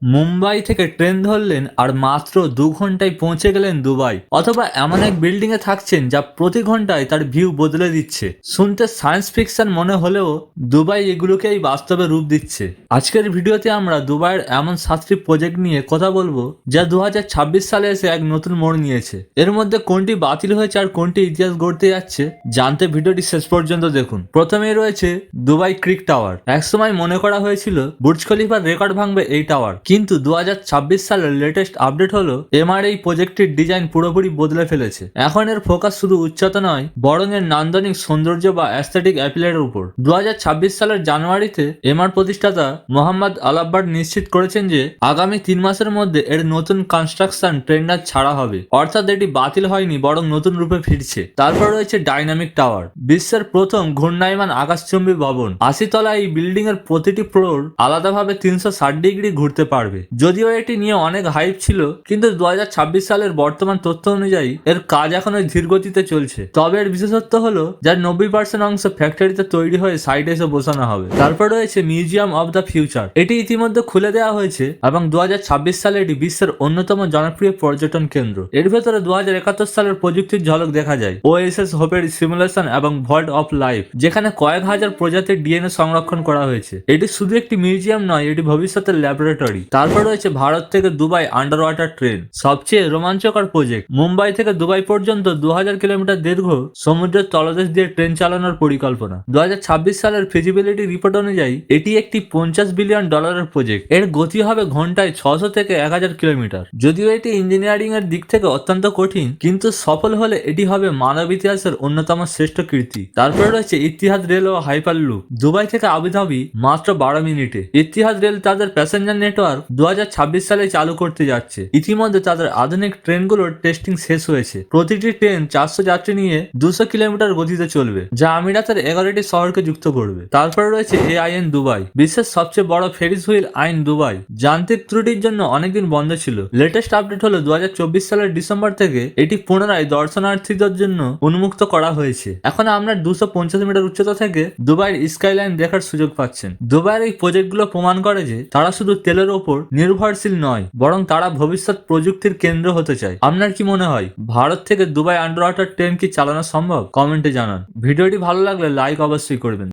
মুম্বাই থেকে ট্রেন ধরলেন আর মাত্র 2 ঘন্টায় পৌঁছে গেলেন দুবাই, অথবা এমন এক বিল্ডিং এ থাকছেন যা প্রতি ঘন্টায় তার ভিউ বদলে দিচ্ছে। শুনতে সায়েন্স ফিকশন মনে হলেও দুবাই এগুলোকেই বাস্তবে রূপ দিচ্ছে। আজকের ভিডিওতে আমরা দুবাইয়ের এমন 7টি প্রজেক্ট নিয়ে কথা বলবো যা 2026 সালে এসে এক নতুন মোড় নিয়েছে। এর মধ্যে কোনটি বাতিল হয়েছে আর কোনটি ইতিহাস গড়তে যাচ্ছে জানতে ভিডিওটি শেষ পর্যন্ত দেখুন। প্রথমেই রয়েছে দুবাই ক্রিক টাওয়ার। একসময় মনে করা হয়েছিল বুর্জ খলিফার রেকর্ড ভাঙবে এই টাওয়ার, কিন্তু 2026 সালের লেটেস্ট আপডেট হলো এমআর এই প্রজেক্টটির ডিজাইন পুরোপুরি বদলে ফেলেছে। এখন এর ফোকাস শুধু উচ্চতা নয়, বরং এর নান্দনিক সৌন্দর্য বা অ্যাস্থেটিক অ্যাপিলের উপর। 2026 সালের জানুয়ারিতে এমআর প্রতিষ্ঠাতা মোহাম্মদ আলাব্বার নিশ্চিত করেছেন যে আগামী 3 মাসের মধ্যে এর নতুন কনস্ট্রাকশন টেন্ডার ছাড়া হবে, অর্থাৎ এটি বাতিল হয়নি বরং নতুন রূপে ফিরছে। তারপর রয়েছে ডাইনামিক টাওয়ার, বিশ্বের প্রথম ঘূর্ণায়মান আকাশচুম্বী ভবন। 80 তলা এই বিল্ডিং এর প্রতিটি ফ্লোর আলাদাভাবে 360 ডিগ্রি ঘুরতে পারবে। যদিও এটি নিয়ে অনেক হাইপ ছিল, কিন্তু 2026 সালের বর্তমান তথ্য অনুযায়ী এর কাজ এখনো ধীর গতিতে চলছে। তবে এর বিশেষত্ব হলো যার 90% অংশ ফ্যাক্টরিতে তৈরি হয়ে সাইডে এসে বসানো হবে। তারপর রয়েছে মিউজিয়াম অব দ্য ফিউচার। এটি ইতিমধ্যে খুলে দেওয়া হয়েছে এবং 2026 সালে এটি বিশ্বের অন্যতম জনপ্রিয় পর্যটন কেন্দ্র। এর ভেতরে 2071 সালের প্রযুক্তির ঝলক দেখা যায়। ওএসএস হোপের সিমুলেশন এবং ভল্ট অফ লাইফ, যেখানে কয়েক হাজার প্রজাতির ডিএনএ সংরক্ষণ করা হয়েছে। এটি শুধু একটি মিউজিয়াম নয়, এটি ভবিষ্যতের ল্যাবরেটরি। তারপর রয়েছে ভারত থেকে দুবাই আন্ডার ওয়াটার ট্রেন, সবচেয়ে রোমাঞ্চকর প্রজেক্ট। মুম্বাই থেকে দুবাই পর্যন্ত 2000 কিলোমিটার দীর্ঘ সমুদ্রের তলদেশ দিয়ে ট্রেন চালানোর পরিকল্পনা। 2026 সালের ফিজিবিলিটি রিপোর্ট অনুযায়ী এটি একটি $50 বিলিয়ন প্রজেক্ট। এর গতি হবে ঘন্টায় 600 থেকে 1000 কিলোমিটার। যদিও এটি ইঞ্জিনিয়ারিং এর দিক থেকে অত্যন্ত কঠিন, কিন্তু সফল হলে এটি হবে মানব ইতিহাসের অন্যতম শ্রেষ্ঠ কীর্তি। তারপরে রয়েছে ইতিহাদ রেল ও হাইপার লুপ। দুবাই থেকে আবুধাবি মাত্র 12 মিনিটে। ইতিহাদ রেল তাদের প্যাসেঞ্জার নেটওয়ার্ক 2026 সালে চালু করতে যাচ্ছে। ইতিমধ্যে তাদের আধুনিক ট্রেনগুলোর টেস্টিং শেষ হয়েছে। প্রতিটি ট্রেন 400 যাত্রী নিয়ে 200 কিলোমিটার গতিতে চলবে, যা আমিরাতের 11টি শহরকে যুক্ত করবে। তারপরে রয়েছে এআইএন দুবাই, বিশ্বের সবচেয়ে বড় ফেরিস হুইল আইন দুবাই। যান্ত্রিক ত্রুটির জন্য অনেকদিন বন্ধ ছিল। লেটেস্ট আপডেট হলো 2024 সালের ডিসেম্বর থেকে এটি পুনরায় দর্শনার্থীদের জন্য উন্মুক্ত করা হয়েছে। এখন আমরা 250 মিটার উচ্চতা থেকে দুবাইয়ের স্কাইলাইন দেখার সুযোগ পাচ্ছেন। দুবাইয়ের এই প্রজেক্টগুলো প্রমাণ করে যে তারা শুধু তেলের ওপর নির্ভরশীল নয়, বরং তারা ভবিষ্যৎ প্রযুক্তির কেন্দ্র হতে চায়। আপনার কি মনে হয় ভারত থেকে দুবাই আন্ডার ওয়াটার ট্রেন কি চালানো সম্ভব? কমেন্টে জানান। ভিডিওটি ভালো লাগলে লাইক অবশ্যই করবেন।